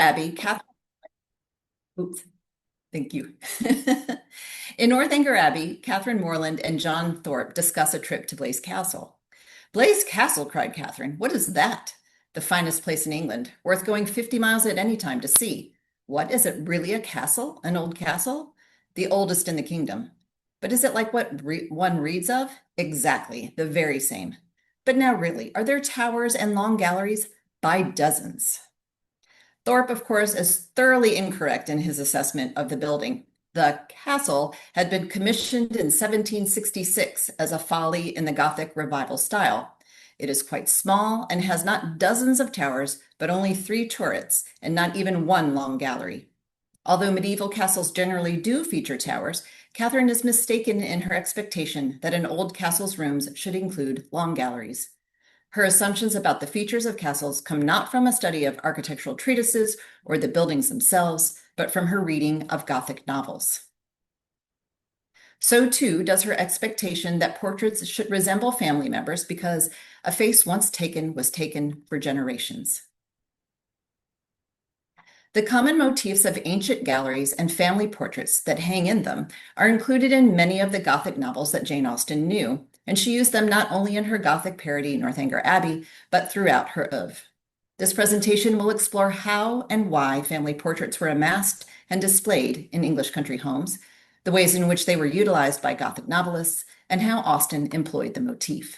Abbey, oops, thank you. In Northanger Abbey, Catherine Morland and John Thorpe discuss a trip to Blaise Castle. Blaise Castle, cried Catherine. What is that? The finest place in England, worth going 50 miles at any time to see. What, is it really a castle? An old castle? The oldest in the kingdom. But is it like what one reads of? Exactly, the very same. But now really, are there towers and long galleries? By dozens. Thorpe, of course, is thoroughly incorrect in his assessment of the building. The castle had been commissioned in 1766 as a folly in the Gothic revival style. It is quite small and has not dozens of towers, but only 3 turrets and not even one long gallery. Although medieval castles generally do feature towers, Catherine is mistaken in her expectation that an old castle's rooms should include long galleries. Her assumptions about the features of castles come not from a study of architectural treatises or the buildings themselves, but from her reading of Gothic novels. So too does her expectation that portraits should resemble family members because a face once taken was taken for generations. The common motifs of ancient galleries and family portraits that hang in them are included in many of the Gothic novels that Jane Austen knew, and she used them not only in her Gothic parody Northanger Abbey, but throughout her oeuvre. This presentation will explore how and why family portraits were amassed and displayed in English country homes, the ways in which they were utilized by Gothic novelists, and how Austen employed the motif.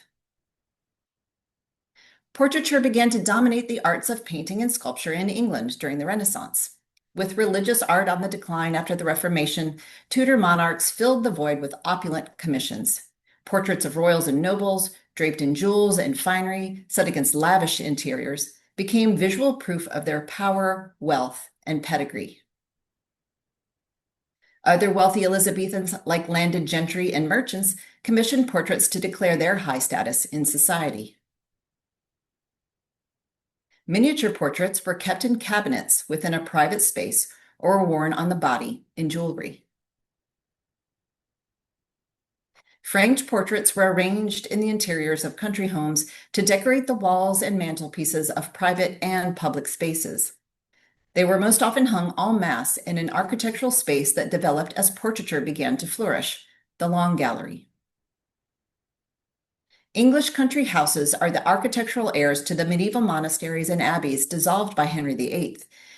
Portraiture began to dominate the arts of painting and sculpture in England during the Renaissance. With religious art on the decline after the Reformation, Tudor monarchs filled the void with opulent commissions. Portraits of royals and nobles, draped in jewels and finery, set against lavish interiors, became visual proof of their power, wealth, and pedigree. Other wealthy Elizabethans, like landed gentry and merchants, commissioned portraits to declare their high status in society. Miniature portraits were kept in cabinets within a private space or worn on the body in jewelry. Framed portraits were arranged in the interiors of country homes to decorate the walls and mantelpieces of private and public spaces. They were most often hung en masse in an architectural space that developed as portraiture began to flourish, the Long Gallery. English country houses are the architectural heirs to the medieval monasteries and abbeys dissolved by Henry VIII,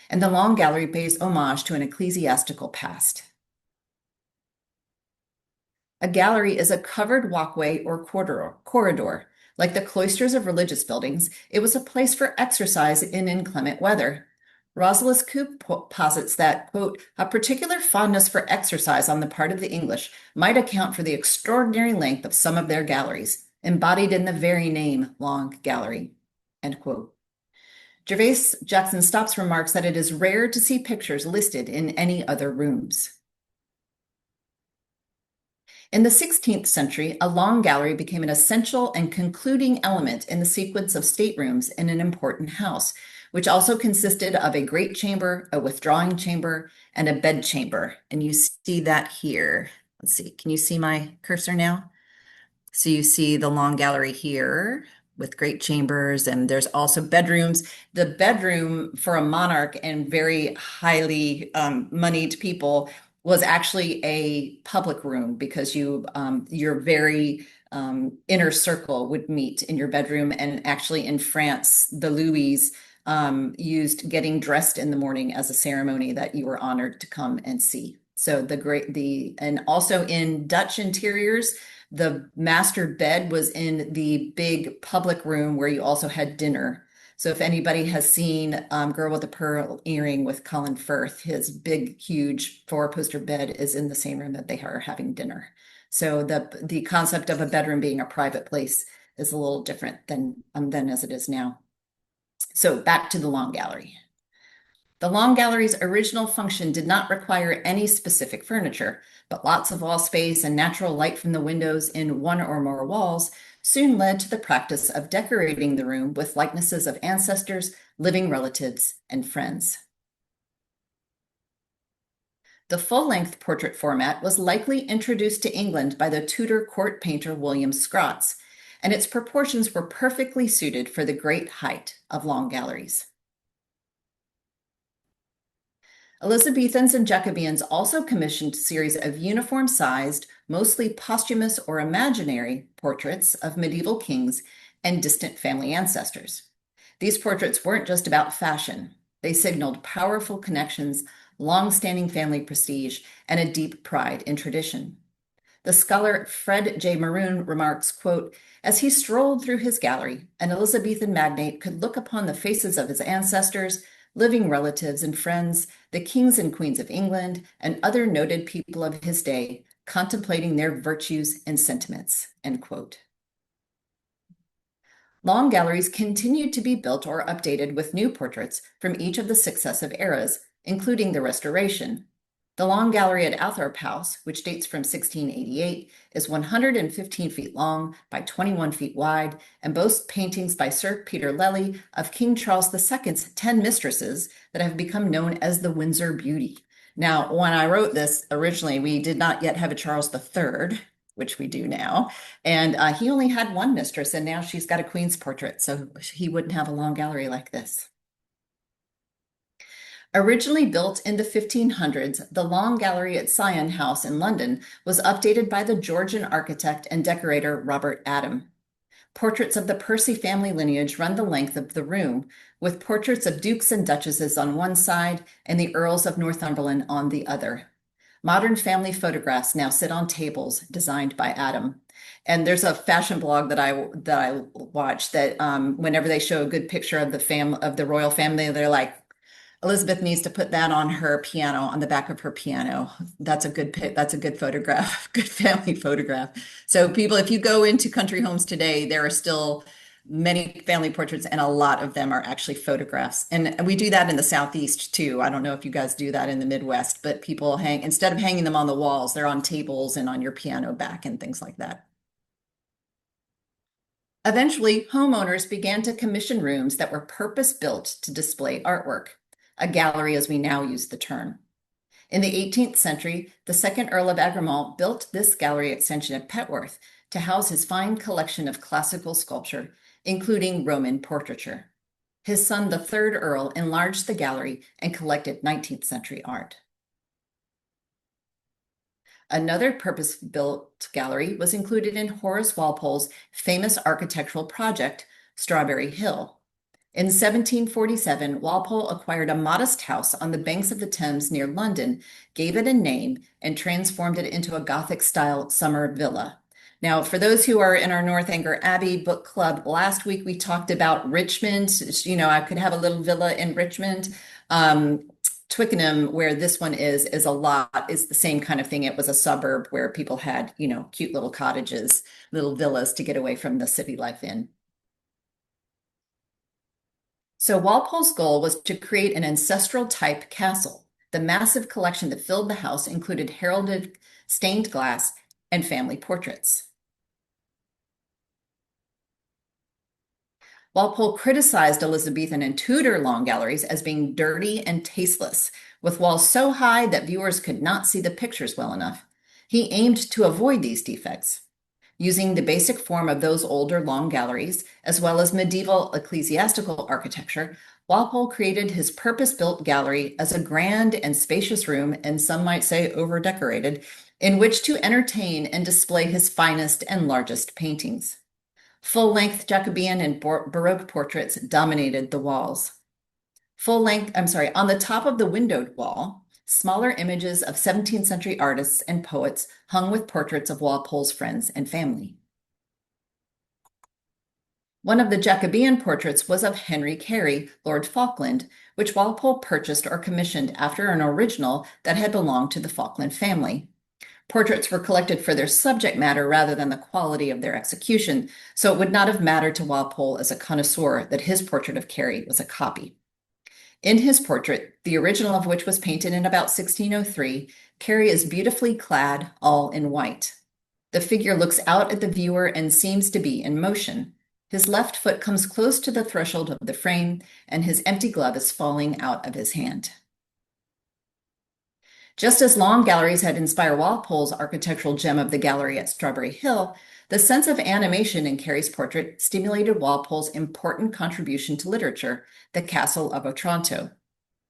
and the Long Gallery pays homage to an ecclesiastical past. A gallery is a covered walkway or corridor. Like the cloisters of religious buildings, it was a place for exercise in inclement weather. Rosalys Coop posits that, quote, a particular fondness for exercise on the part of the English might account for the extraordinary length of some of their galleries, embodied in the very name Long Gallery, end quote. Gervase Jackson Stops remarks that it is rare to see pictures listed in any other rooms. In the 16th century, a long gallery became an essential and concluding element in the sequence of staterooms in an important house, which also consisted of a great chamber, a withdrawing chamber, and a bedchamber. And you see that here. Let's see, can you see my cursor now? So you see the long gallery here with great chambers, and there's also bedrooms. The bedroom for a monarch and very highly moneyed people was actually a public room because your very inner circle would meet in your bedroom. And actually in France, the Louis used getting dressed in the morning as a ceremony that you were honored to come and see. So and also in Dutch interiors, the master bed was in the big public room where you also had dinner. So if anybody has seen Girl with a Pearl Earring with Colin Firth, his big, huge 4-poster bed is in the same room that they are having dinner. So the concept of a bedroom being a private place is a little different than as it is now. So back to the Long Gallery. The Long Gallery's original function did not require any specific furniture, but lots of wall space and natural light from the windows in one or more walls soon led to the practice of decorating the room with likenesses of ancestors, living relatives, and friends. The full-length portrait format was likely introduced to England by the Tudor court painter William Scrots, and its proportions were perfectly suited for the great height of long galleries. Elizabethans and Jacobeans also commissioned a series of uniform-sized, mostly posthumous or imaginary portraits of medieval kings and distant family ancestors. These portraits weren't just about fashion. They signaled powerful connections, long-standing family prestige, and a deep pride in tradition. The scholar Fred J. Maroon remarks, quote, as he strolled through his gallery, an Elizabethan magnate could look upon the faces of his ancestors, living relatives and friends, the kings and queens of England, and other noted people of his day, contemplating their virtues and sentiments, end quote. Long galleries continued to be built or updated with new portraits from each of the successive eras, including the Restoration. The Long Gallery at Althorp House, which dates from 1688, is 115 feet long by 21 feet wide and boasts paintings by Sir Peter Lely of King Charles II's 10 mistresses that have become known as the Windsor Beauty. Now, when I wrote this originally, we did not yet have a Charles III, which we do now, and he only had one mistress, and now she's got a queen's portrait, so he wouldn't have a long gallery like this. Originally built in the 1500s, the Long Gallery at Sion House in London was updated by the Georgian architect and decorator Robert Adam. Portraits of the Percy family lineage run the length of the room, with portraits of dukes and duchesses on one side and the earls of Northumberland on the other. Modern family photographs now sit on tables designed by Adam. And there's a fashion blog that I watch that whenever they show a good picture of the royal family, they're like, Elizabeth needs to put that on her piano, on the back of her piano. That's a good That's a good photograph, good family photograph. So people, if you go into country homes today, there are still many family portraits, and a lot of them are actually photographs. And we do that in the Southeast too. I don't know if you guys do that in the Midwest, but people instead of hanging them on the walls, they're on tables and on your piano back and things like that. Eventually, homeowners began to commission rooms that were purpose-built to display artwork, a gallery as we now use the term. In the 18th century, the second Earl of Egremont built this gallery extension at Petworth to house his fine collection of classical sculpture, including Roman portraiture. His son, the third Earl, enlarged the gallery and collected 19th century art. Another purpose-built gallery was included in Horace Walpole's famous architectural project, Strawberry Hill. In 1747, Walpole acquired a modest house on the banks of the Thames near London, gave it a name, and transformed it into a Gothic-style summer villa. Now, for those who are in our Northanger Abbey book club, last week we talked about Richmond. I could have a little villa in Richmond. Twickenham, where this one is the same kind of thing. It was a suburb where people had, cute little cottages, little villas to get away from the city life in. So Walpole's goal was to create an ancestral type castle. The massive collection that filled the house included heralded stained glass and family portraits. Walpole criticized Elizabethan and Tudor long galleries as being dirty and tasteless, with walls so high that viewers could not see the pictures well enough. He aimed to avoid these defects. Using the basic form of those older long galleries, as well as medieval ecclesiastical architecture, Walpole created his purpose-built gallery as a grand and spacious room, and some might say over-decorated, in which to entertain and display his finest and largest paintings. Full-length Jacobean and Baroque portraits dominated the walls. On the top of the windowed wall, smaller images of 17th century artists and poets hung with portraits of Walpole's friends and family. One of the Jacobean portraits was of Henry Carey, Lord Falkland, which Walpole purchased or commissioned after an original that had belonged to the Falkland family. Portraits were collected for their subject matter rather than the quality of their execution, so it would not have mattered to Walpole as a connoisseur that his portrait of Carey was a copy. In his portrait, the original of which was painted in about 1603, Carey is beautifully clad, all in white. The figure looks out at the viewer and seems to be in motion. His left foot comes close to the threshold of the frame, and his empty glove is falling out of his hand. Just as long galleries had inspired Walpole's architectural gem of the gallery at Strawberry Hill, the sense of animation in Carey's portrait stimulated Walpole's important contribution to literature, The Castle of Otranto.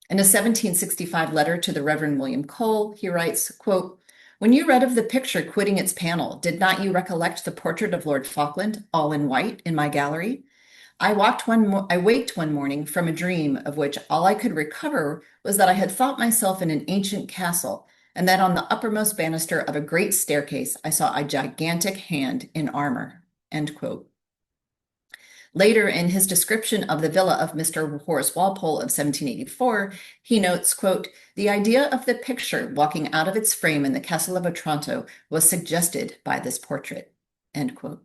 In a 1765 letter to the Reverend William Cole, he writes, quote, "When you read of the picture quitting its panel, did not you recollect the portrait of Lord Falkland, all in white, in my gallery? I waked one morning from a dream of which all I could recover was that I had thought myself in an ancient castle, and that on the uppermost banister of a great staircase I saw a gigantic hand in armor." End quote. Later, in his description of the villa of Mr. Horace Walpole of 1784, he notes, quote, "The idea of the picture walking out of its frame in the castle of Otranto was suggested by this portrait." End quote.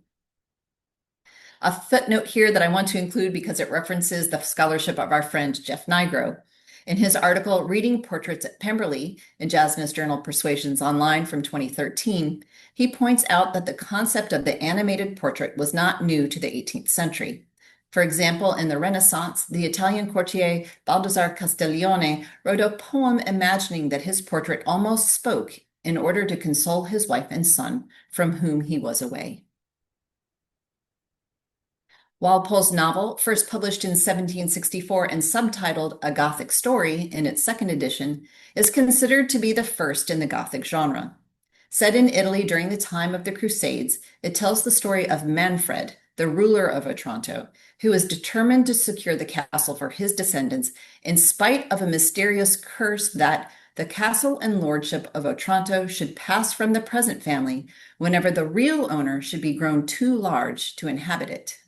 A footnote here that I want to include because it references the scholarship of our friend Jeff Nigro. In his article, Reading Portraits at Pemberley, in Jasmine Journal Persuasions Online from 2013, he points out that the concept of the animated portrait was not new to the 18th century. For example, in the Renaissance, the Italian courtier Baldassare Castiglione wrote a poem imagining that his portrait almost spoke in order to console his wife and son from whom he was away. Walpole's novel, first published in 1764 and subtitled A Gothic Story in its second edition, is considered to be the first in the Gothic genre. Set in Italy during the time of the Crusades, it tells the story of Manfred, the ruler of Otranto, who is determined to secure the castle for his descendants in spite of a mysterious curse that the castle and lordship of Otranto should pass from the present family whenever the real owner should be grown too large to inhabit it.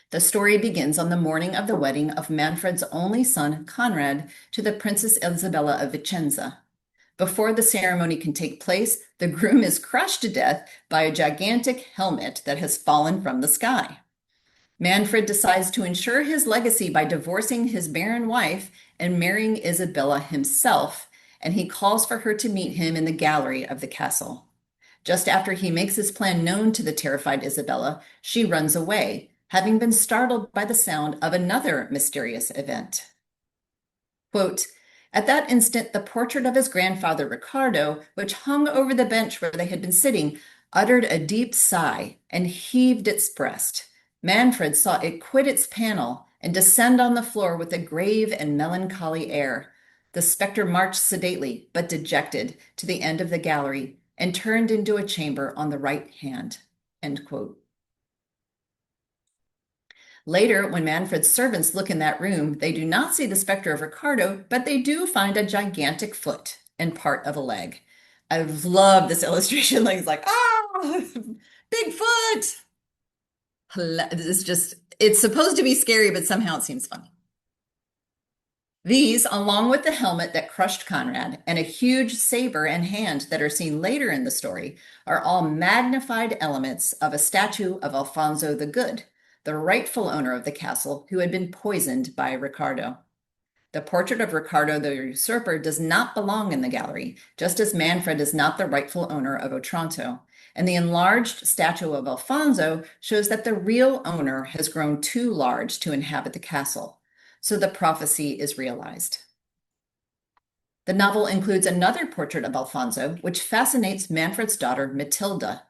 The story begins on the morning of the wedding of Manfred's only son, Conrad, to the Princess Isabella of Vicenza. Before the ceremony can take place, the groom is crushed to death by a gigantic helmet that has fallen from the sky. Manfred decides to ensure his legacy by divorcing his barren wife and marrying Isabella himself, and he calls for her to meet him in the gallery of the castle. Just after he makes his plan known to the terrified Isabella, she runs away, having been startled by the sound of another mysterious event. Quote, "At that instant, the portrait of his grandfather, Ricardo, which hung over the bench where they had been sitting, uttered a deep sigh and heaved its breast. Manfred saw it quit its panel and descend on the floor with a grave and melancholy air. The spectre marched sedately, but dejected, to the end of the gallery and turned into a chamber on the right hand." End quote. Later, when Manfred's servants look in that room, they do not see the specter of Ricardo, but they do find a gigantic foot and part of a leg. I love this illustration. Like, it's like, ah, Bigfoot. It's supposed to be scary, but somehow it seems funny. These, along with the helmet that crushed Conrad and a huge saber and hand that are seen later in the story, are all magnified elements of a statue of Alfonso the Good, the rightful owner of the castle, who had been poisoned by Ricardo. The portrait of Ricardo the usurper does not belong in the gallery, just as Manfred is not the rightful owner of Otranto, and the enlarged statue of Alfonso shows that the real owner has grown too large to inhabit the castle, so the prophecy is realized. The novel includes another portrait of Alfonso, which fascinates Manfred's daughter, Matilda.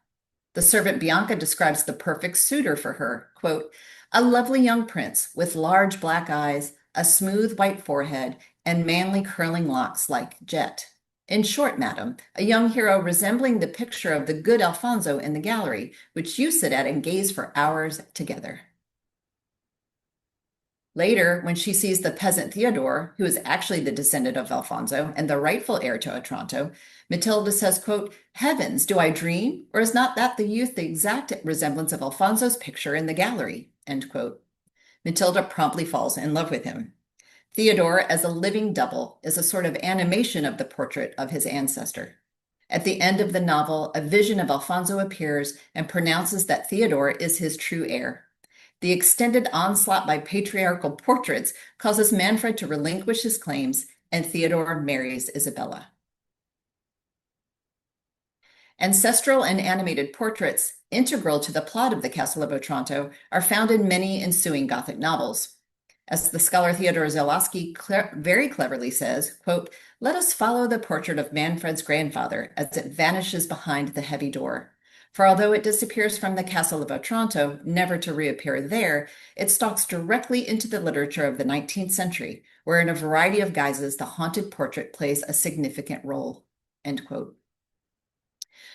The servant Bianca describes the perfect suitor for her, quote, "A lovely young prince with large black eyes, a smooth white forehead, and manly curling locks like jet. In short, madam, a young hero resembling the picture of the good Alfonso in the gallery, which you sit at and gaze for hours together." Later, when she sees the peasant Theodore, who is actually the descendant of Alfonso and the rightful heir to Otranto, Matilda says, quote, "Heavens, do I dream? Or is not that the youth the exact resemblance of Alfonso's picture in the gallery?" End quote. Matilda promptly falls in love with him. Theodore, as a living double, is a sort of animation of the portrait of his ancestor. At the end of the novel, a vision of Alfonso appears and pronounces that Theodore is his true heir. The extended onslaught by patriarchal portraits causes Manfred to relinquish his claims, and Theodore marries Isabella. Ancestral and animated portraits, integral to the plot of the Castle of Otranto, are found in many ensuing Gothic novels. As the scholar Theodore Zelaski very cleverly says, quote, "Let us follow the portrait of Manfred's grandfather as it vanishes behind the heavy door. For although it disappears from the Castle of Otranto, never to reappear there, it stalks directly into the literature of the 19th century, where in a variety of guises the haunted portrait plays a significant role. End quote.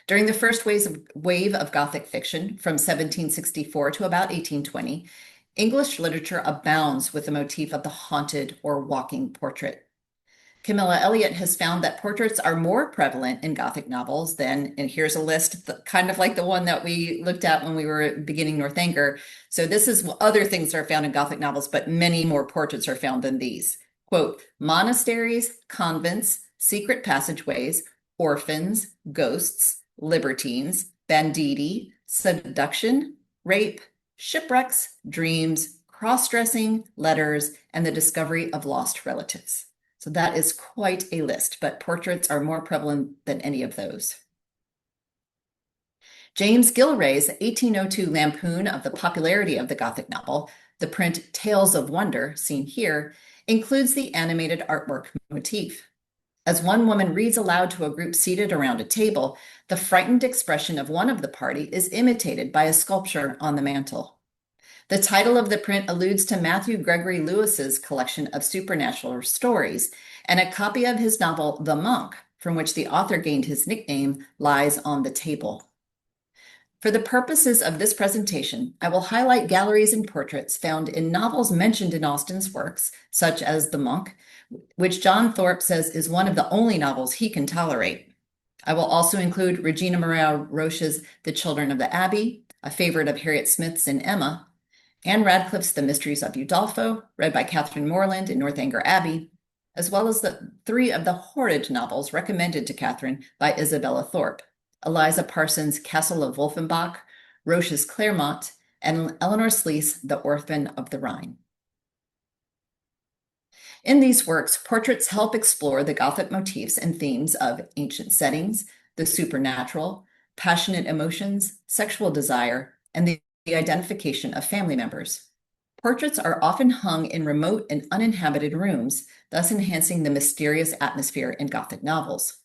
During the first wave of Gothic fiction, from 1764 to about 1820, English literature abounds with the motif of the haunted or walking portrait. Camilla Elliott has found that portraits are more prevalent in Gothic novels than, and here's a list kind of like the one that we looked at when we were beginning Northanger. So this is other things that are found in Gothic novels, but many more portraits are found than these. Quote, monasteries, convents, secret passageways, orphans, ghosts, libertines, banditti, seduction, rape, shipwrecks, dreams, cross-dressing, letters, and the discovery of lost relatives. So that is quite a list, but portraits are more prevalent than any of those. James Gilray's 1802 lampoon of the popularity of the Gothic novel, the print Tales of Wonder, seen here, includes the animated artwork motif. As one woman reads aloud to a group seated around a table, the frightened expression of one of the party is imitated by a sculpture on the mantel. The title of the print alludes to Matthew Gregory Lewis's collection of supernatural stories, and a copy of his novel The Monk, from which the author gained his nickname, lies on the table. For the purposes of this presentation, I will highlight galleries and portraits found in novels mentioned in Austen's works, such as The Monk, which John Thorpe says is one of the only novels he can tolerate. I will also include Regina Maria Roche's The Children of the Abbey, a favorite of Harriet Smith's in Emma, Anne Radcliffe's The Mysteries of Udolpho, read by Catherine Morland in Northanger Abbey, as well as the three of the horrid novels recommended to Catherine by Isabella Thorpe, Eliza Parsons' Castle of Wolfenbach, Roche's Claremont, and Eleanor Sleece' The Orphan of the Rhine. In these works, portraits help explore the Gothic motifs and themes of ancient settings, the supernatural, passionate emotions, sexual desire, and the identification of family members. Portraits are often hung in remote and uninhabited rooms, thus enhancing the mysterious atmosphere in Gothic novels.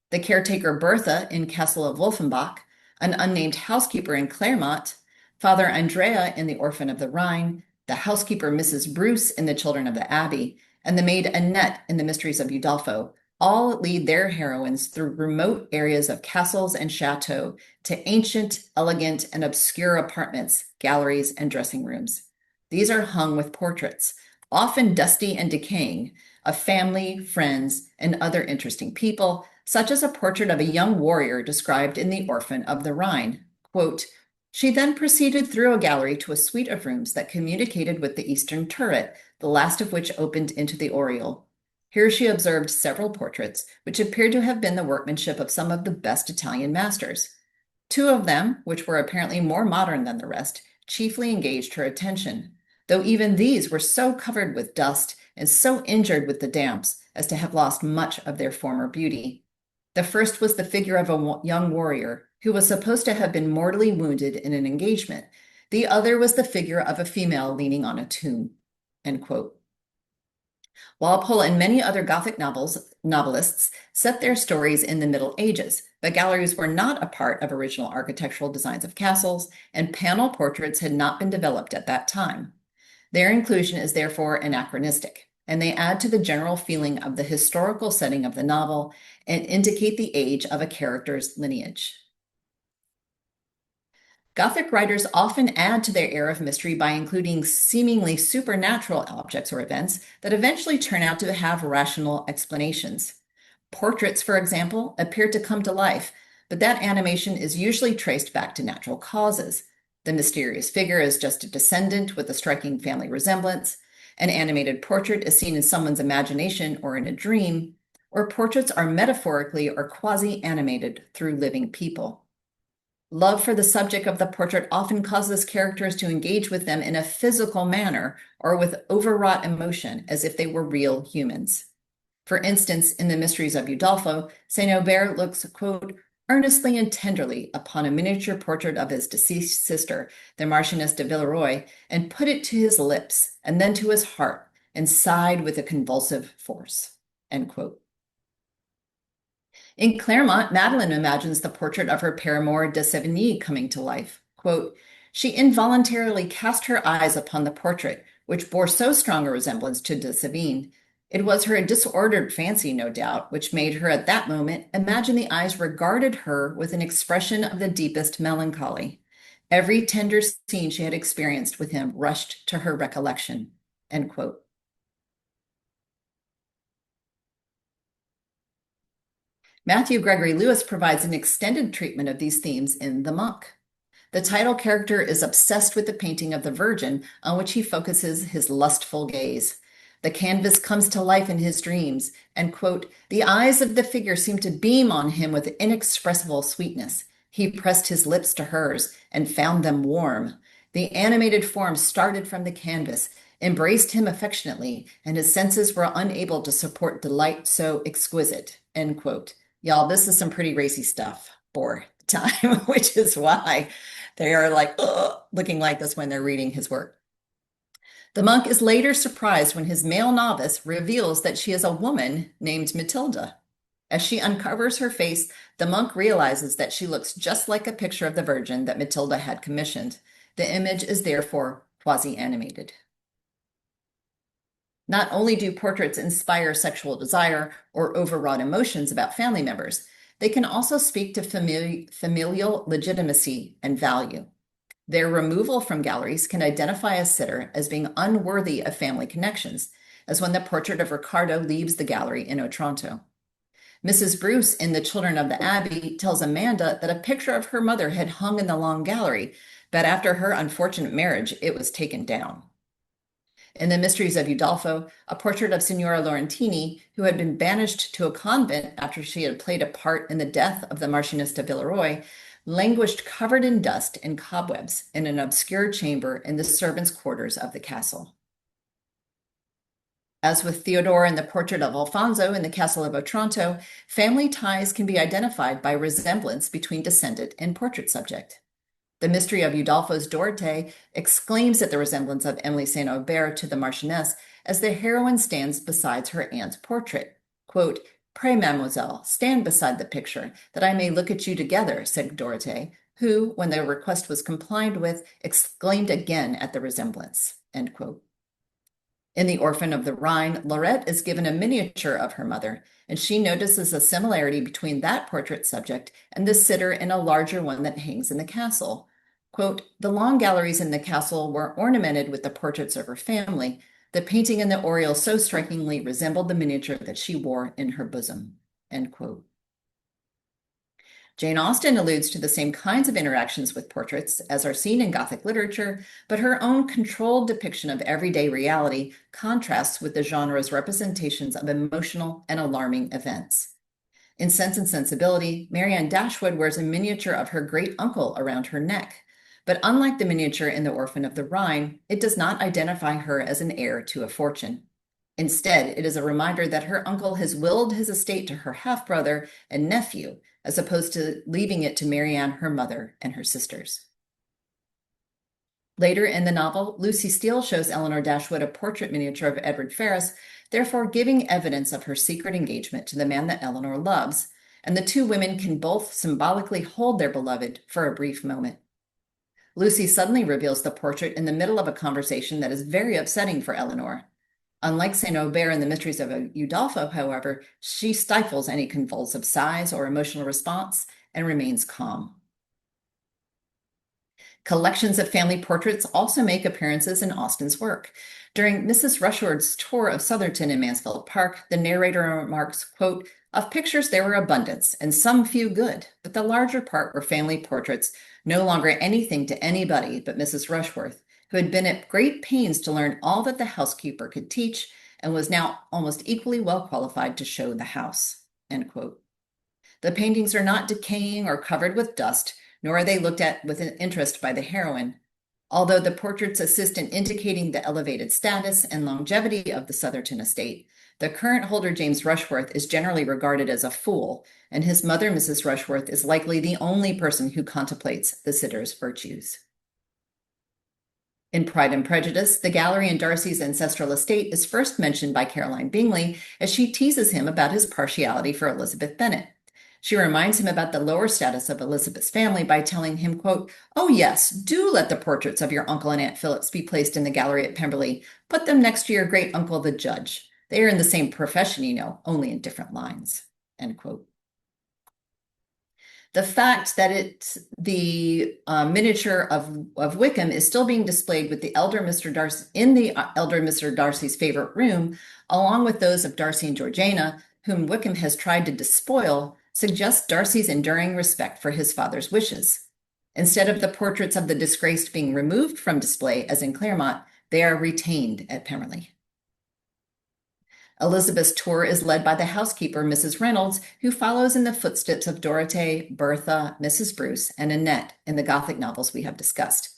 The caretaker Bertha in Castle of Wolfenbach, an unnamed housekeeper in Claremont, Father Andrea in The Orphan of the Rhine, the housekeeper Mrs. Bruce in The Children of the Abbey, and the maid Annette in The Mysteries of Udolpho, all lead their heroines through remote areas of castles and chateaux to ancient, elegant, and obscure apartments, galleries, and dressing rooms. These are hung with portraits, often dusty and decaying, of family, friends, and other interesting people, such as a portrait of a young warrior described in The Orphan of the Rhine. Quote, she then proceeded through a gallery to a suite of rooms that communicated with the eastern turret, the last of which opened into the oriel. Here she observed several portraits, which appeared to have been the workmanship of some of the best Italian masters. Two of them, which were apparently more modern than the rest, chiefly engaged her attention, though even these were so covered with dust and so injured with the damps as to have lost much of their former beauty. The first was the figure of a young warrior who was supposed to have been mortally wounded in an engagement. The other was the figure of a female leaning on a tomb. End quote. Walpole and many other Gothic novelists set their stories in the Middle Ages, but galleries were not a part of original architectural designs of castles, and panel portraits had not been developed at that time. Their inclusion is therefore anachronistic, and they add to the general feeling of the historical setting of the novel and indicate the age of a character's lineage. Gothic writers often add to their air of mystery by including seemingly supernatural objects or events that eventually turn out to have rational explanations. Portraits, for example, appear to come to life, but that animation is usually traced back to natural causes. The mysterious figure is just a descendant with a striking family resemblance. An animated portrait is seen in someone's imagination or in a dream, or portraits are metaphorically or quasi-animated through living people. Love for the subject of the portrait often causes characters to engage with them in a physical manner or with overwrought emotion as if they were real humans. For instance, in The Mysteries of Udolpho, Saint Aubert looks, quote, earnestly and tenderly upon a miniature portrait of his deceased sister, the Marchioness de Villeroy, and put it to his lips and then to his heart and sighed with a convulsive force, end quote. In Claremont, Madeline imagines the portrait of her paramour de Sevigny coming to life. Quote, she involuntarily cast her eyes upon the portrait, which bore so strong a resemblance to de Sevigny. It was her disordered fancy, no doubt, which made her at that moment imagine the eyes regarded her with an expression of the deepest melancholy. Every tender scene she had experienced with him rushed to her recollection. End quote. Matthew Gregory Lewis provides an extended treatment of these themes in The Monk. The title character is obsessed with the painting of the Virgin, on which he focuses his lustful gaze. The canvas comes to life in his dreams, and, quote, the eyes of the figure seemed to beam on him with inexpressible sweetness. He pressed his lips to hers and found them warm. The animated form started from the canvas, embraced him affectionately, and his senses were unable to support delight so exquisite, end quote. Y'all, this is some pretty racy stuff for the time, which is why they are like, ugh, looking like this when they're reading his work. The monk is later surprised when his male novice reveals that she is a woman named Matilda. As she uncovers her face, the monk realizes that she looks just like a picture of the Virgin that Matilda had commissioned. The image is therefore quasi-animated. Not only do portraits inspire sexual desire or overwrought emotions about family members, they can also speak to familial legitimacy and value. Their removal from galleries can identify a sitter as being unworthy of family connections, as when the portrait of Ricardo leaves the gallery in Otranto. Mrs. Bruce in The Children of the Abbey tells Amanda that a picture of her mother had hung in the long gallery, but after her unfortunate marriage, it was taken down. In The Mysteries of Udolpho, a portrait of Signora Laurentini, who had been banished to a convent after she had played a part in the death of the Marchioness de Villeroy, languished covered in dust and cobwebs in an obscure chamber in the servants' quarters of the castle. As with Theodore and the portrait of Alfonso in the Castle of Otranto, family ties can be identified by resemblance between descendant and portrait subject. The Mystery of Udolpho's Dorothée exclaims at the resemblance of Emily St. Aubert to the Marchioness as the heroine stands beside her aunt's portrait. Quote, pray, mademoiselle, stand beside the picture, that I may look at you together, said Dorothée, who, when the request was complied with, exclaimed again at the resemblance. End quote. In The Orphan of the Rhine, Laurette is given a miniature of her mother, and she notices a similarity between that portrait subject and the sitter in a larger one that hangs in the castle. Quote, the long galleries in the castle were ornamented with the portraits of her family. The painting in the oriel so strikingly resembled the miniature that she wore in her bosom. End quote. Jane Austen alludes to the same kinds of interactions with portraits as are seen in Gothic literature, but her own controlled depiction of everyday reality contrasts with the genre's representations of emotional and alarming events. In Sense and Sensibility, Marianne Dashwood wears a miniature of her great uncle around her neck, but unlike the miniature in The Orphan of the Rhine, it does not identify her as an heir to a fortune. Instead, it is a reminder that her uncle has willed his estate to her half-brother and nephew, as opposed to leaving it to Marianne, her mother, and her sisters. Later in the novel, Lucy Steele shows Eleanor Dashwood a portrait miniature of Edward Ferrars, therefore giving evidence of her secret engagement to the man that Eleanor loves, and the two women can both symbolically hold their beloved for a brief moment. Lucy suddenly reveals the portrait in the middle of a conversation that is very upsetting for Eleanor. Unlike St. Aubert in The Mysteries of Udolpho, however, she stifles any convulsive sighs or emotional response and remains calm. Collections of family portraits also make appearances in Austen's work. During Mrs. Rushworth's tour of Southerton in Mansfield Park, the narrator remarks, quote, of pictures there were abundance, and some few good, but the larger part were family portraits, no longer anything to anybody but Mrs. Rushworth, who had been at great pains to learn all that the housekeeper could teach and was now almost equally well qualified to show the house, end quote. The paintings are not decaying or covered with dust, nor are they looked at with an interest by the heroine. Although the portraits assist in indicating the elevated status and longevity of the Southerton estate, the current holder, James Rushworth, is generally regarded as a fool, and his mother, Mrs. Rushworth, is likely the only person who contemplates the sitter's virtues. In Pride and Prejudice, the gallery in Darcy's ancestral estate is first mentioned by Caroline Bingley as she teases him about his partiality for Elizabeth Bennet. She reminds him about the lower status of Elizabeth's family by telling him, quote, "Oh, yes, do let the portraits of your uncle and Aunt Phillips be placed in the gallery at Pemberley. Put them next to your great uncle, the judge. They are in the same profession, you know, only in different lines," end quote. The fact that the miniature of Wickham is still being displayed with the elder Mr. Darcy in the elder Mr. Darcy's favorite room, along with those of Darcy and Georgiana, whom Wickham has tried to despoil, suggests Darcy's enduring respect for his father's wishes. Instead of the portraits of the disgraced being removed from display, as in Claremont, they are retained at Pemberley. Elizabeth's tour is led by the housekeeper, Mrs. Reynolds, who follows in the footsteps of Dorothée, Bertha, Mrs. Bruce, and Annette in the Gothic novels we have discussed.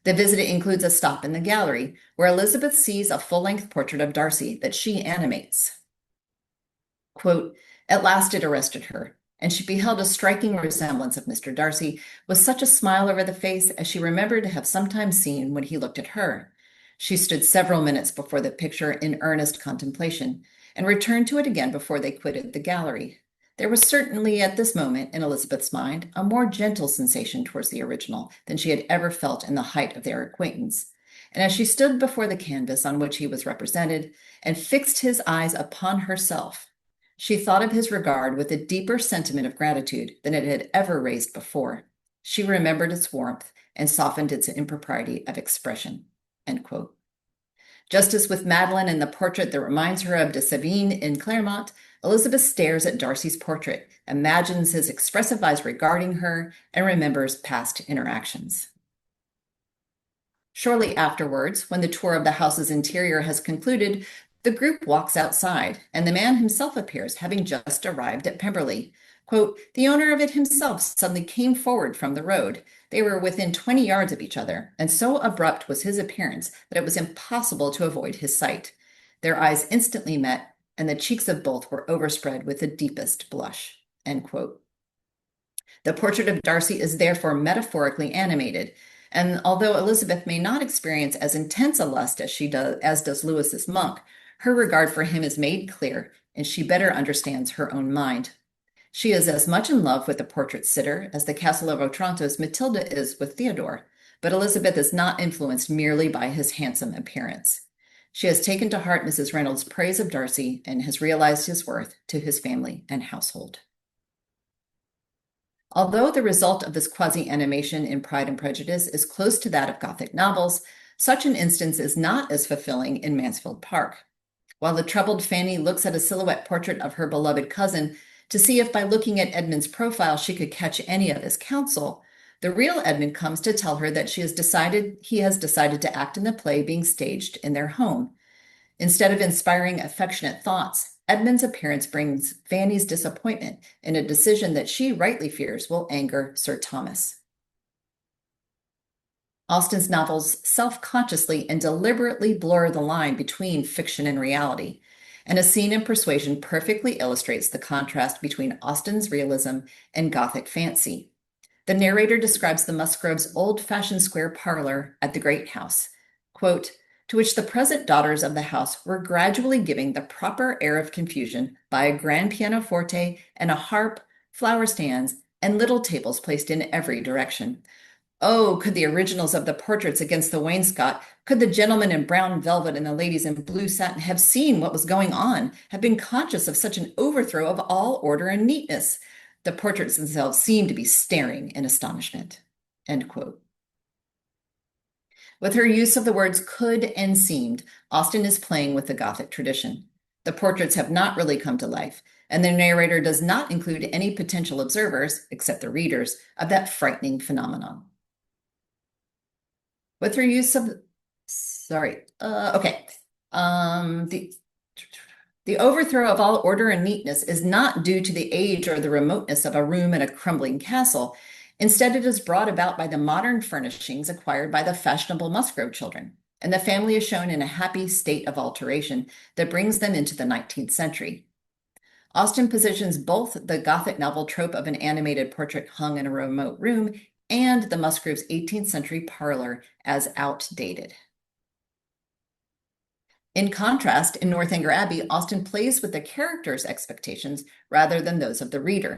The visit includes a stop in the gallery, where Elizabeth sees a full-length portrait of Darcy that she animates. Quote, "At last it arrested her, and she beheld a striking resemblance of Mr. Darcy, with such a smile over the face as she remembered to have sometimes seen when he looked at her. She stood several minutes before the picture in earnest contemplation, and returned to it again before they quitted the gallery. There was certainly at this moment, in Elizabeth's mind, a more gentle sensation towards the original than she had ever felt in the height of their acquaintance. And as she stood before the canvas on which he was represented, and fixed his eyes upon herself, she thought of his regard with a deeper sentiment of gratitude than it had ever raised before. She remembered its warmth and softened its impropriety of expression." End quote. Just as with Madeline in the portrait that reminds her of de Sévigné in Claremont, Elizabeth stares at Darcy's portrait, imagines his expressive eyes regarding her, and remembers past interactions. Shortly afterwards, when the tour of the house's interior has concluded, the group walks outside, and the man himself appears, having just arrived at Pemberley. Quote, "The owner of it himself suddenly came forward from the road. They were within 20 yards of each other, and so abrupt was his appearance that it was impossible to avoid his sight. Their eyes instantly met, and the cheeks of both were overspread with the deepest blush." End quote. The portrait of Darcy is therefore metaphorically animated, and although Elizabeth may not experience as intense a lust as does Lewis's monk, her regard for him is made clear, and she better understands her own mind. She is as much in love with the portrait sitter as the Castle of Otranto's Matilda is with Theodore, but Elizabeth is not influenced merely by his handsome appearance. She has taken to heart Mrs. Reynolds' praise of Darcy and has realized his worth to his family and household. Although the result of this quasi-animation in Pride and Prejudice is close to that of Gothic novels, such an instance is not as fulfilling in Mansfield Park. While the troubled Fanny looks at a silhouette portrait of her beloved cousin to see if by looking at Edmund's profile she could catch any of his counsel, the real Edmund comes to tell her that he has decided to act in the play being staged in their home. Instead of inspiring affectionate thoughts, Edmund's appearance brings Fanny's disappointment in a decision that she rightly fears will anger Sir Thomas. Austen's novels self-consciously and deliberately blur the line between fiction and reality, and A Scene in Persuasion perfectly illustrates the contrast between Austen's realism and Gothic fancy. The narrator describes the Musgroves' old-fashioned square parlor at the great house, quote, "to which the present daughters of the house were gradually giving the proper air of confusion by a grand pianoforte and a harp, flower stands, and little tables placed in every direction. Oh, could the originals of the portraits against the wainscot, could the gentlemen in brown velvet and the ladies in blue satin have seen what was going on, have been conscious of such an overthrow of all order and neatness? The portraits themselves seem to be staring in astonishment." End quote. With her use of the words could and seemed, Austen is playing with the Gothic tradition. The portraits have not really come to life, and the narrator does not include any potential observers, except the readers, of that frightening phenomenon. With her use of, the overthrow of all order and neatness is not due to the age or the remoteness of a room in a crumbling castle. Instead, it is brought about by the modern furnishings acquired by the fashionable Musgrove children, and the family is shown in a happy state of alteration that brings them into the 19th century. Austen positions both the Gothic novel trope of an animated portrait hung in a remote room and the Musgroves' 18th century parlor as outdated. In contrast, in Northanger Abbey, Austen plays with the characters' expectations rather than those of the reader.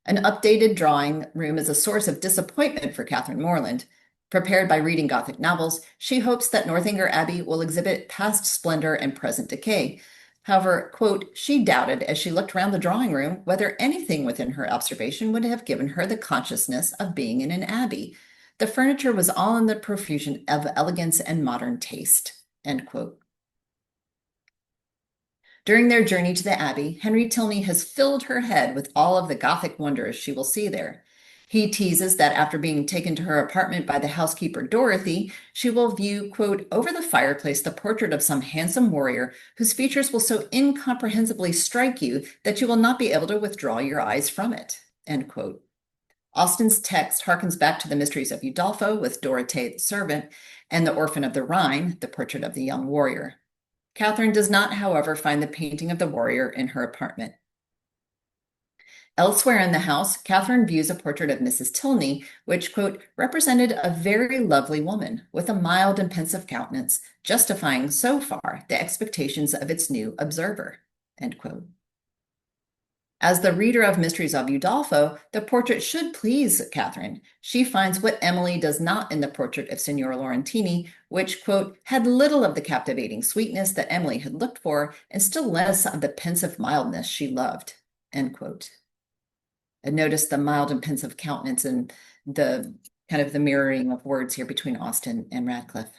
An updated drawing room is a source of disappointment for Catherine Morland. Prepared by reading Gothic novels, she hopes that Northanger Abbey will exhibit past splendor and present decay. However, quote, she doubted as she looked around the drawing room whether anything within her observation would have given her the consciousness of being in an abbey. The furniture was all in the profusion of elegance and modern taste, end quote. During their journey to the Abbey, Henry Tilney has filled her head with all of the Gothic wonders she will see there. He teases that after being taken to her apartment by the housekeeper Dorothy, she will view, quote, over the fireplace the portrait of some handsome warrior whose features will so incomprehensibly strike you that you will not be able to withdraw your eyes from it, end quote. Austen's text harkens back to the mysteries of Udolpho with Dorothée the servant and the Orphan of the Rhine, the portrait of the young warrior. Catherine does not, however, find the painting of the warrior in her apartment. Elsewhere in the house, Catherine views a portrait of Mrs. Tilney, which, quote, represented a very lovely woman with a mild and pensive countenance, justifying so far the expectations of its new observer, end quote. As the reader of Mysteries of Udolpho, the portrait should please Catherine. She finds what Emily does not in the portrait of Signora Laurentini, which, quote, had little of the captivating sweetness that Emily had looked for, and still less of the pensive mildness she loved, end quote. And notice the mild and pensive countenance and the kind of the mirroring of words here between Austen and Radcliffe.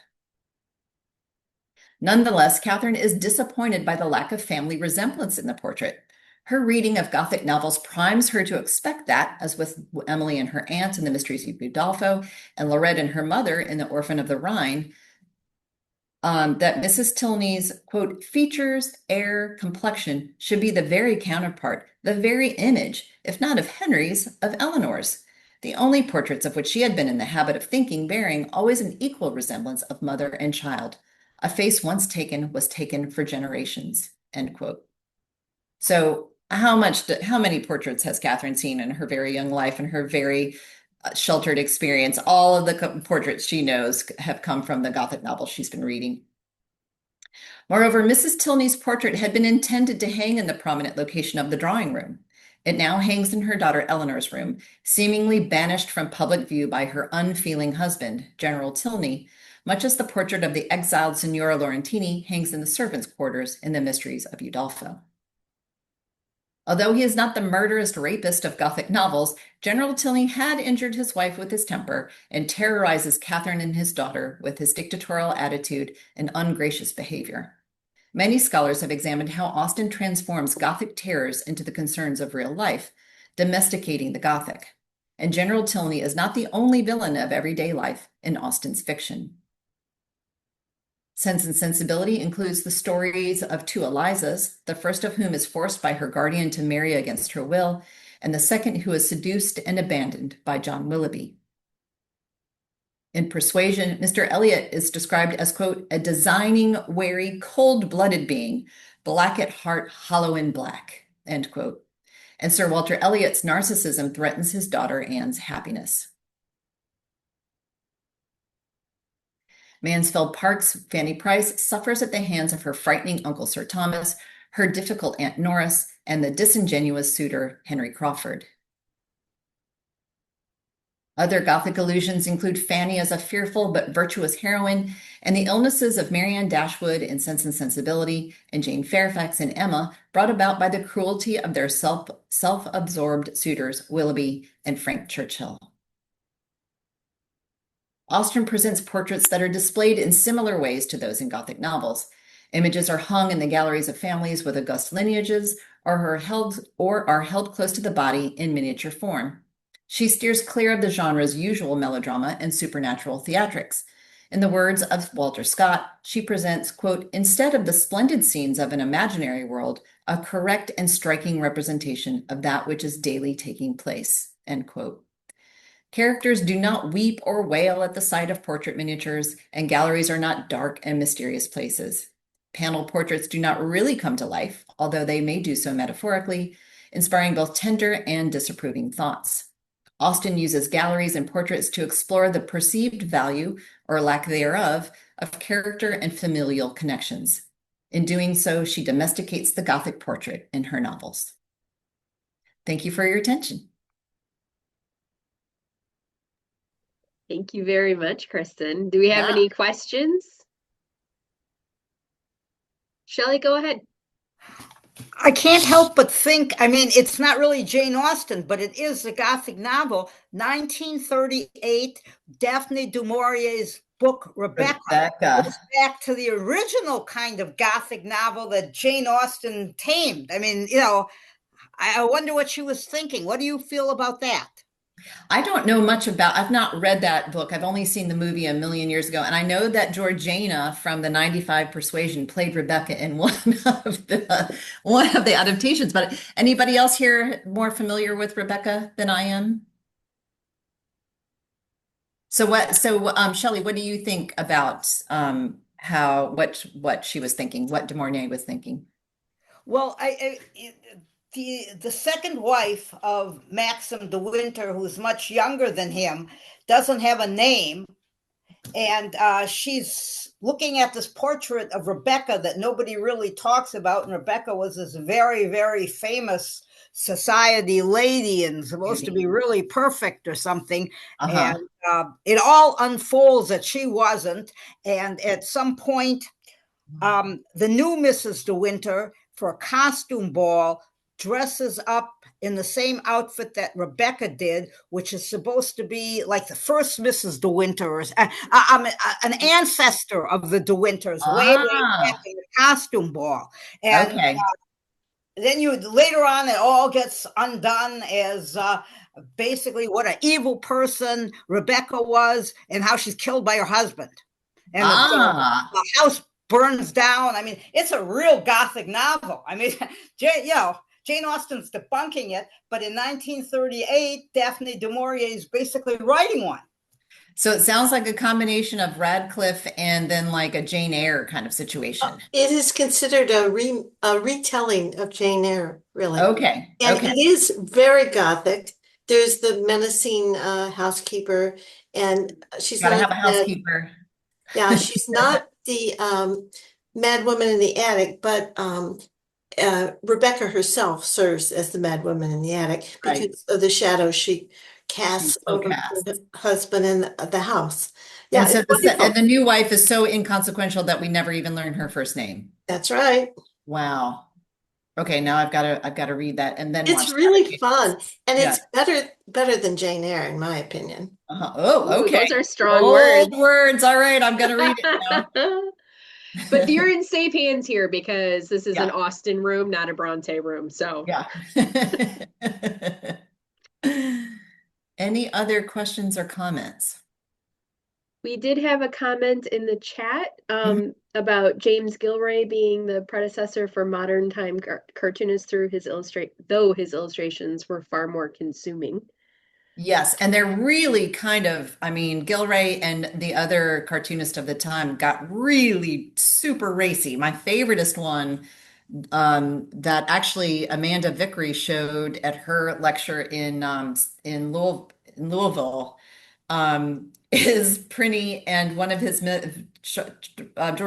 Nonetheless, Catherine is disappointed by the lack of family resemblance in the portrait. Her reading of Gothic novels primes her to expect that, as with Emily and her aunt in The Mysteries of Udolpho, and Lorette and her mother in The Orphan of the Rhine, that Mrs. Tilney's, quote, features, air, complexion should be the very counterpart, the very image, if not of Henry's, of Eleanor's. The only portraits of which she had been in the habit of thinking bearing always an equal resemblance of mother and child. A face once taken was taken for generations, end quote. So how many portraits has Catherine seen in her very young life and her very sheltered experience? All of the portraits she knows have come from the Gothic novels she's been reading. Moreover, Mrs. Tilney's portrait had been intended to hang in the prominent location of the drawing room. It now hangs in her daughter Eleanor's room, seemingly banished from public view by her unfeeling husband, General Tilney, much as the portrait of the exiled Signora Laurentini hangs in the servants' quarters in The Mysteries of Udolpho. Although he is not the murderous rapist of Gothic novels, General Tilney had injured his wife with his temper and terrorizes Catherine and his daughter with his dictatorial attitude and ungracious behavior. Many scholars have examined how Austen transforms Gothic terrors into the concerns of real life, domesticating the Gothic. And General Tilney is not the only villain of everyday life in Austen's fiction. Sense and Sensibility includes the stories of two Elizas, the first of whom is forced by her guardian to marry against her will, and the second who is seduced and abandoned by John Willoughby. In Persuasion, Mr. Elliot is described as, quote, a designing, wary, cold-blooded being, black at heart, hollow and black, end quote. And Sir Walter Elliot's narcissism threatens his daughter Anne's happiness. Mansfield Park's Fanny Price suffers at the hands of her frightening uncle Sir Thomas, her difficult Aunt Norris, and the disingenuous suitor Henry Crawford. Other Gothic allusions include Fanny as a fearful but virtuous heroine, and the illnesses of Marianne Dashwood in Sense and Sensibility, and Jane Fairfax in Emma, brought about by the cruelty of their self-absorbed suitors Willoughby and Frank Churchill. Austen presents portraits that are displayed in similar ways to those in Gothic novels. Images are hung in the galleries of families with august lineages or are held close to the body in miniature form. She steers clear of the genre's usual melodrama and supernatural theatrics. In the words of Walter Scott, she presents, quote, instead of the splendid scenes of an imaginary world, a correct and striking representation of that which is daily taking place, end quote. Characters do not weep or wail at the sight of portrait miniatures, and galleries are not dark and mysterious places. Panel portraits do not really come to life, although they may do so metaphorically, inspiring both tender and disapproving thoughts. Austen uses galleries and portraits to explore the perceived value, or lack thereof, of character and familial connections. In doing so, she domesticates the Gothic portrait in her novels. Thank you for your attention. Thank you very much, Kristen. Do we have Yeah. any questions? Shelley, go ahead. I can't help but think, I mean, it's not really Jane Austen, but it is a Gothic novel. 1938, Daphne du Maurier's book, Rebecca, Rebecca. goes back to the original kind of Gothic novel that Jane Austen tamed. I mean, I wonder what she was thinking. What do you feel about that? I don't know much about, I've not read that book. I've only seen the movie a million years ago. And I know that Georgina from the 95 Persuasion played Rebecca in one of the adaptations. But anybody else here more familiar with Rebecca than I am? Shelley, what do you think about what she was thinking, what de Mornay was thinking? Well, the second wife of Maxim de Winter, who's much younger than him, doesn't have a name, and she's looking at this portrait of Rebecca that nobody really talks about. And Rebecca was this very, very famous society lady and supposed to be Beauty. really perfect or something. And Uh-huh. it all unfolds that she wasn't. And at some point, the new Mrs. De Winter, for a costume ball, dresses up in the same outfit that Rebecca did, which is supposed to be like the first Mrs. De Winter, an ancestor of the De Winters, way, way back Ah, in the costume ball. And okay. then you later on, it all gets undone as basically what an evil person Rebecca was and how she's killed by her husband. And Ah. the house burns down. I mean, it's a real Gothic novel. I mean, Jane Austen's debunking it, but in 1938, Daphne du Maurier is basically writing one. So it sounds like a combination of Radcliffe and then like a Jane Eyre kind of situation. It is considered a retelling of Jane Eyre, really. Okay. And Okay. it is very gothic. There's the menacing housekeeper, and she's Got to not have a that, housekeeper. yeah, she's not the mad woman in the attic, but Rebecca herself serves as the mad woman in the attic Right. because of the shadow she She casts so over cast. her husband in the house. And Yeah, so it's and wonderful. the new wife is so inconsequential that we never even learn her first name. That's right. Wow. Okay, now I've got to read that and then It's watch that. really fun, and Yeah. it's better than Jane Eyre, in my opinion. Oh, Ooh, okay. those are strong Bold words. words. All right, I'm gonna read it now. But you're in safe hands here because this is an Yeah. Austen room, not a Bronte room. So Yeah. Any other questions or comments? we did have a comment in the chat Mhm. about James Gilroy being the predecessor for modern time cartoonists through his though his illustrations were far more consuming. Yes, and they're really kind of, I mean, Gilray and the other cartoonist of the time got really super racy. My favoriteest one that actually Amanda Vickery showed at her lecture in Louisville is Prinny and one of his George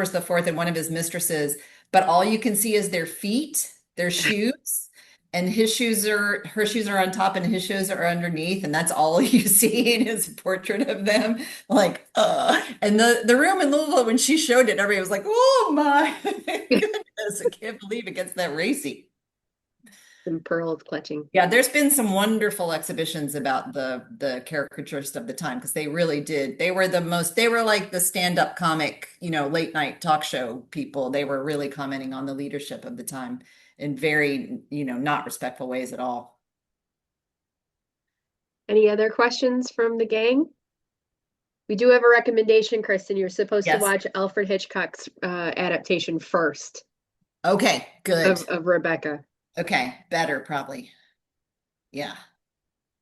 the Fourth and one of his mistresses, but all you can see is their feet, their shoes, and her shoes are on top and his shoes are underneath, and that's all you see in his portrait of them. Like, and the room in Louisville when she showed it, everybody was like, "Oh my goodness, I can't believe it gets that racy." Some pearls clutching. Yeah, there's been some wonderful exhibitions about the caricaturists of the time because they really did. They were like the stand-up comic, late night talk show people. They were really commenting on the leadership of the time in very, not respectful ways at all. Any other questions from the gang? We do have a recommendation, Kristen. You're supposed to Yes. watch Alfred Hitchcock's adaptation first Okay, good. of Rebecca. Okay, better probably. Yeah.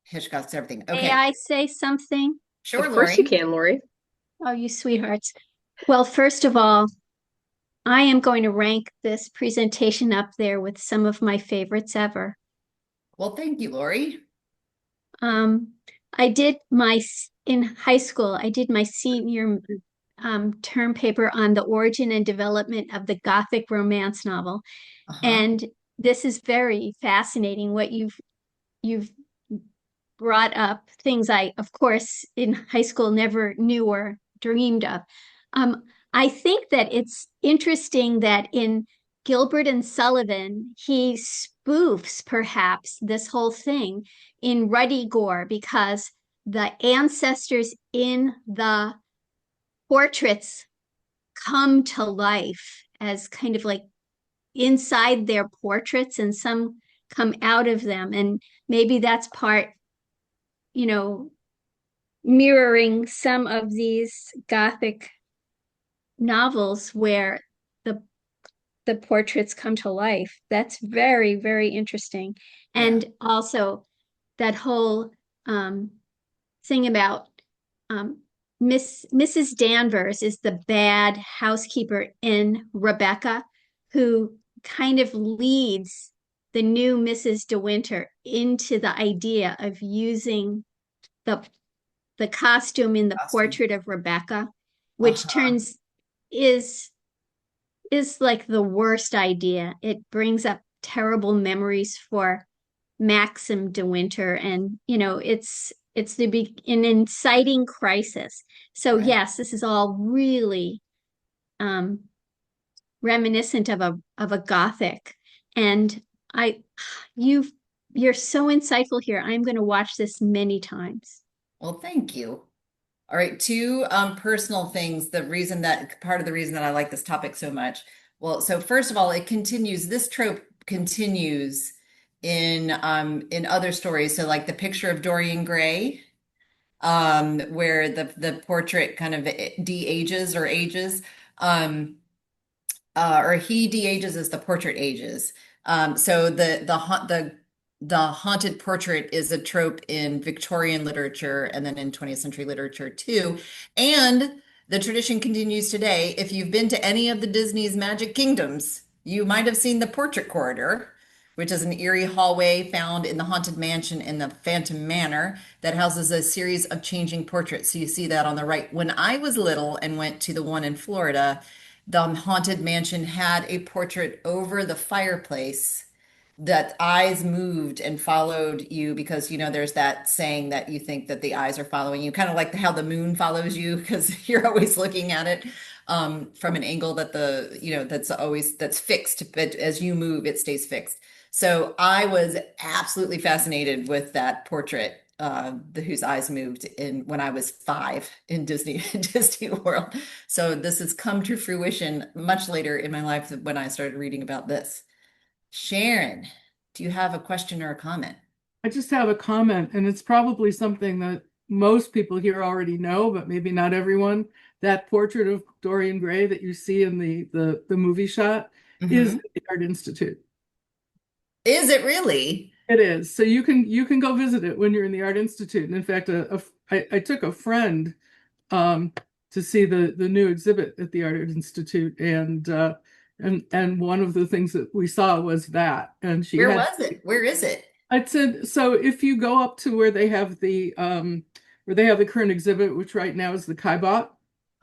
Hitchcock's everything. May Okay. I say something? Sure, Of course you Lori. can, Lori. Oh, you sweethearts. Well, first of all, I am going to rank this presentation up there with some of my favorites ever. Well, thank you, Lori. Um, I did in high school, I did my senior term paper on the origin and development of the Gothic romance novel. Uh-huh. And this is very fascinating what you've brought up things I, of course, in high school never knew or dreamed of. I think that it's interesting that in Gilbert and Sullivan, he spoofs perhaps this whole thing in Ruddy Gore because the ancestors in the portraits come to life as kind of like inside their portraits, and some come out of them. And maybe that's part, you know, mirroring some of these Gothic novels where the the portraits come to life. That's very, very interesting. Yeah. And also that whole thing about Mrs. Danvers is the bad housekeeper in Rebecca, who kind of leads the new Mrs. De Winter into the idea of using the costume in the portrait of Rebecca, which turns is like the worst idea. It brings up terrible memories for Maxim De Winter, and it's an inciting crisis. So Right. yes, this is all really reminiscent of a Gothic. And you're so insightful here. I'm going to watch this many times. Well, thank you. All right, two personal things. Part of the reason that I like this topic so much. Well, so first of all, this trope continues in other stories. So like the picture of Dorian Gray, where the portrait kind of de-ages or ages, or he de-ages as the portrait ages. So the haunted portrait is a trope in Victorian literature and then in 20th century literature too. And the tradition continues today. If you've been to any of the Disney's Magic Kingdoms, you might have seen the portrait corridor, which is an eerie hallway found in the haunted mansion in the Phantom Manor that houses a series of changing portraits. So you see that on the right. When I was little and went to the one in Florida, the haunted mansion had a portrait over the fireplace that eyes moved and followed you, because there's that saying that you think that the eyes are following you, kind of like how the moon follows you because you're always looking at it from an angle that that's fixed, but as you move it stays fixed. So I was absolutely fascinated with that portrait, whose eyes moved when I was 5 in Disney World. So this has come to fruition much later in my life when I started reading about this. Sharon, do you have a question or a comment? I just have a comment, and it's probably something that most people here already know, but maybe not everyone. That portrait of Dorian Gray that you see in the movie shot is at the Art Institute. Is it really? It is. So you can go visit it when you're in the Art Institute. And in fact, I took a friend to see the new exhibit at the Art Institute, and one of the things that we saw was that. And Where was it? Where is it? I said, so if you go up to where they have the current exhibit, which right now is the Kaibot.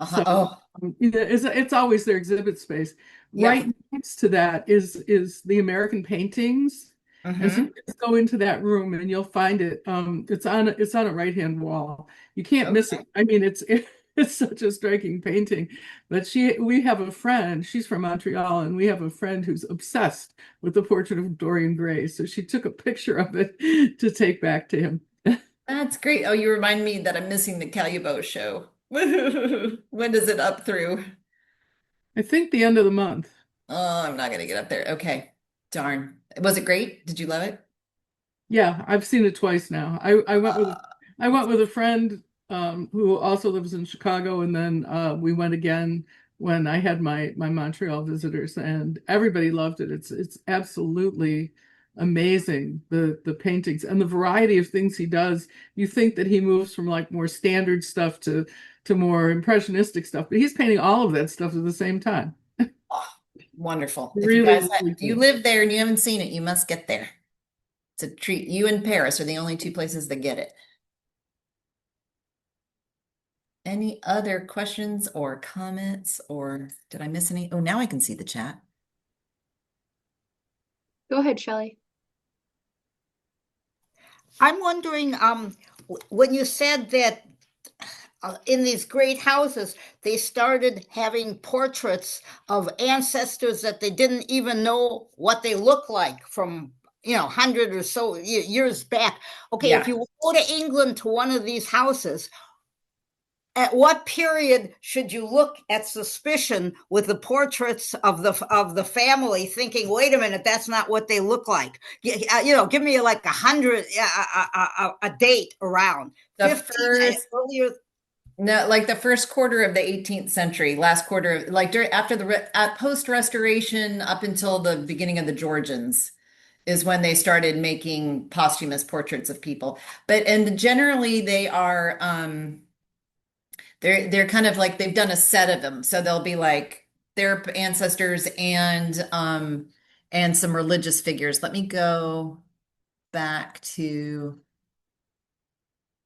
So it's always their exhibit space. Yeah. Right next to that is the American paintings. And so you just go into that room and you'll find it. It's on a right-hand wall. You can't miss it. I mean, it's such a striking painting. But we have a friend, she's from Montreal, and we have a friend who's obsessed with the portrait of Dorian Gray. So she took a picture of it to take back to him. That's great. Oh, you remind me that I'm missing the Calubo show. When does it up through? I think the end of the month. Oh, I'm not gonna get up there. Okay. Darn. Was it great? Did you love it? Yeah, I've seen it twice now. I went with a friend who also lives in Chicago, and then we went again when I had my Montreal visitors, and everybody loved it. It's absolutely amazing, the paintings and the variety of things he does. You think that he moves from like more standard stuff to more impressionistic stuff, but he's painting all of that stuff at the same time. Oh, wonderful. Really, If you live there and you haven't seen it, you must get there. It's a treat. You and Paris are the only two places that get it. Any other questions or comments, or did I miss any? Oh, now I can see the chat. Go ahead, Shelley. I'm wondering, when you said that in these great houses, they started having portraits of ancestors that they didn't even know what they look like from, 100 or so years back. Okay, if Yeah. you go to England to one of these houses, at what period should you look at suspicion with the portraits of the family, thinking, wait a minute, that's not what they look like? Give me like 100, a date around The 15 first earlier. No, like the first quarter of the 18th century, last quarter of like during after the post Restoration up until the beginning of the Georgians is when they started making posthumous portraits of people. But and generally they are they're kind of like they've done a set of them. So they'll be like their ancestors and some religious figures. Let me go back to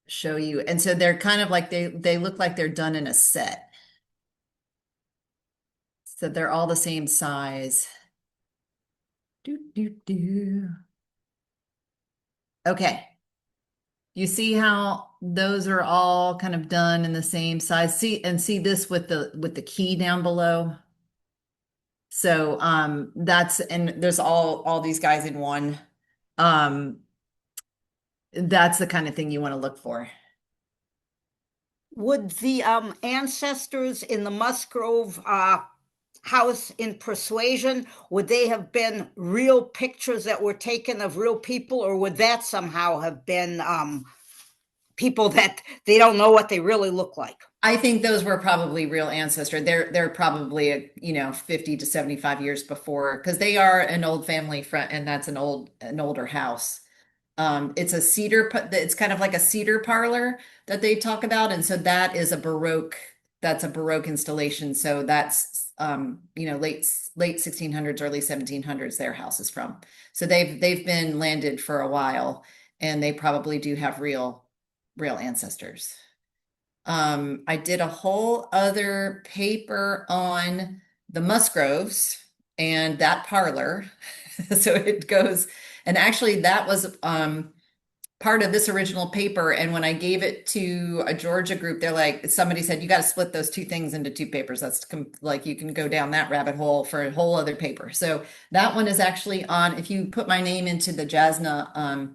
show you. And so they're kind of like they look like they're done in a set. So they're all the same size. Do, do, do. Okay. You see how those are all kind of done in the same size. See this with the key down below. So that's and there's all these guys in one. Um that's the kind of thing you want to look for. Would the ancestors in the Musgrove house in Persuasion, would they have been real pictures that were taken of real people, or would that somehow have been people that they don't know what they really look like? I think those were probably real ancestor. They're probably 50 to 75 years before because they are an old family front and that's an older house. It's a cedar, it's kind of like a cedar parlor that they talk about. And so that is that's a Baroque installation. So that's, late 1600s, early 1700s, their house is from. So they've been landed for a while and they probably do have real ancestors. I did a whole other paper on the Musgroves and that parlor. So it goes, and actually that was part of this original paper. And when I gave it to a Georgia group, they're like, somebody said, you got to split those two things into two papers. That's like, you can go down that rabbit hole for a whole other paper. So that one is actually on, if you put my name into the JASNA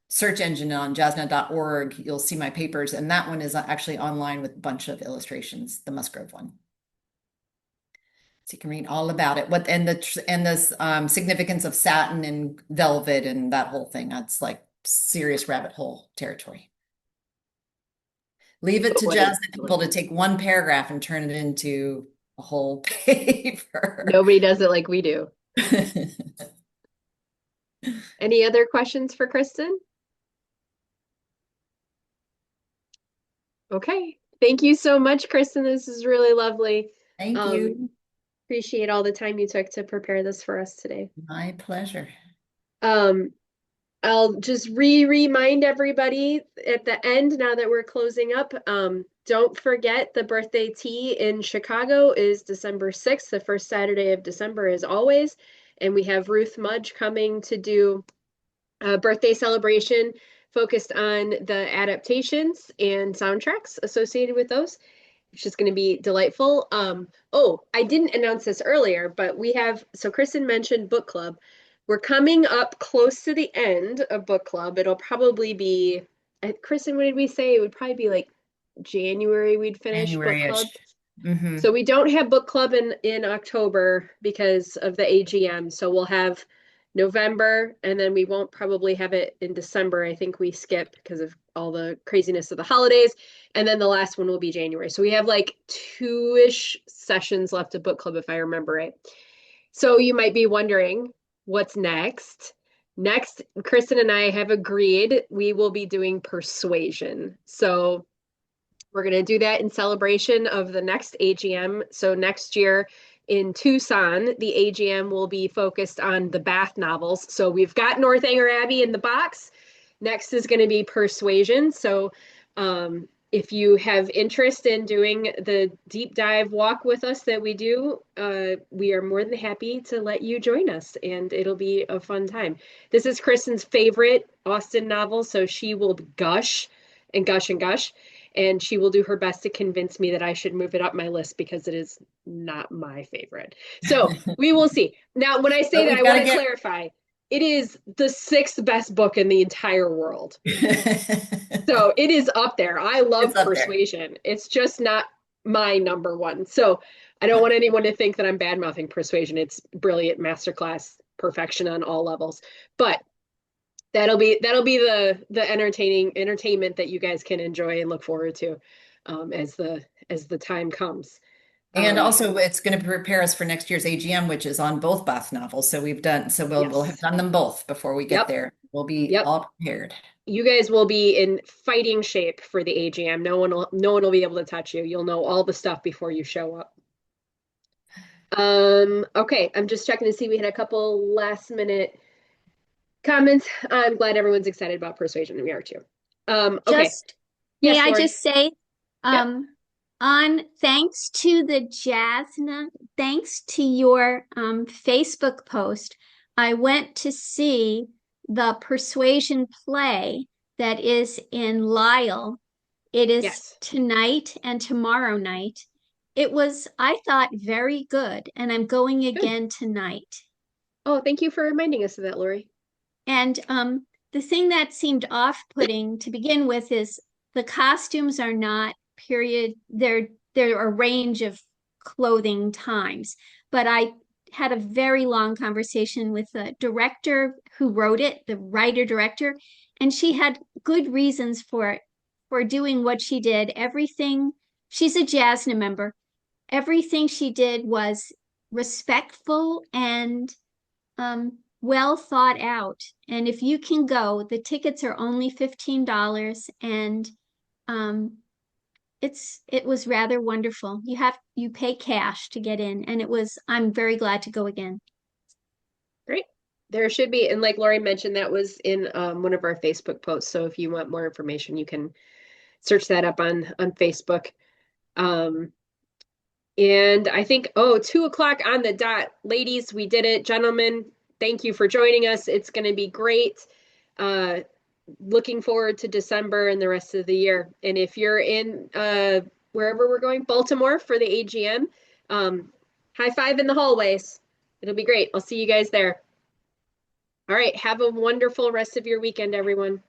search engine on jasna.org, you'll see my papers. And that one is actually online with a bunch of illustrations, the Musgrove one. So you can read all about it. What and the significance of satin and velvet and that whole thing. That's like serious rabbit hole territory. Leave it to Jasna people to take one paragraph and turn it into a whole paper. Nobody does it like we do. Any other questions for Kristen? Okay. Thank you so much, Kristen. This is really lovely. Thank you. Appreciate all the time you took to prepare this for us today. My pleasure. I'll just remind everybody at the end, now that we're closing up, don't forget the birthday tea in Chicago is December 6th, the first Saturday of December as always. And we have Ruth Mudge coming to do a birthday celebration focused on the adaptations and soundtracks associated with those, which is going to be delightful. Oh, I didn't announce this earlier, but so Kristen mentioned book club. We're coming up close to the end of book club. It'll probably be, Kristen, what did we say? It would probably be like January we'd finish book club. Mm-hmm. So we don't have book club in October because of the AGM. So we'll have November, and then we won't probably have it in December. I think we skip because of all the craziness of the holidays. And then the last one will be January. So we have like 2-ish sessions left of book club, if I remember right. So you might be wondering, what's next? Next, Kristen and I have agreed we will be doing Persuasion. So we're going to do that in celebration of the next AGM. So next year in Tucson, the AGM will be focused on the Bath novels. So we've got Northanger Abbey in the box. Next is going to be Persuasion. So if you have interest in doing the deep dive walk with us that we do, we are more than happy to let you join us, and it'll be a fun time. This is Kristen's favorite Austen novel, so she will gush and gush and gush, and she will do her best to convince me that I should move it up my list because it is not my favorite. So we will see. Now, when I say that, I want to clarify. It is the 6th best book in the entire world. So it is up there. I love Persuasion. It's just not my number one. So I don't want anyone to think that I'm bad-mouthing Persuasion. It's brilliant, masterclass, perfection on all levels. But that'll be the entertainment that you guys can enjoy and look forward to as the time comes. And also, it's going to prepare us for next year's AGM, which is on both Bath novels. So we'll have done them both before we get there. We'll be all prepared. You guys will be in fighting shape for the AGM. No one will be able to touch you. You'll know all the stuff before you show up. Okay, I'm just checking to see. We had a couple last minute comments. I'm glad everyone's excited about Persuasion. We are too. Okay. May I just say, on thanks to the Jasna, thanks to your Facebook post, I went to see the Persuasion play that is in Lisle. It is tonight and tomorrow night. It was, I thought, very good, and I'm going again tonight. Oh, thank you for reminding us of that, Lori. And the thing that seemed off-putting to begin with is the costumes are not period. They're a range of clothing times. But I had a very long conversation with the director who wrote it, the writer-director, and she had good reasons for doing what she did. Everything, she's a JASNA member. Everything she did was respectful and well thought out. And if you can go, the tickets are only $15, and it was rather wonderful. You pay cash to get in, and I'm very glad to go again. Great. There should be, and like Lori mentioned, that was in one of our Facebook posts. So if you want more information, you can search that up on Facebook. And I think, 2:00 on the dot. Ladies, we did it. Gentlemen, thank you for joining us. It's going to be great. Looking forward to December and the rest of the year. And if you're in wherever we're going, Baltimore for the AGM, high five in the hallways. It'll be great. I'll see you guys there. All right. Have a wonderful rest of your weekend, everyone.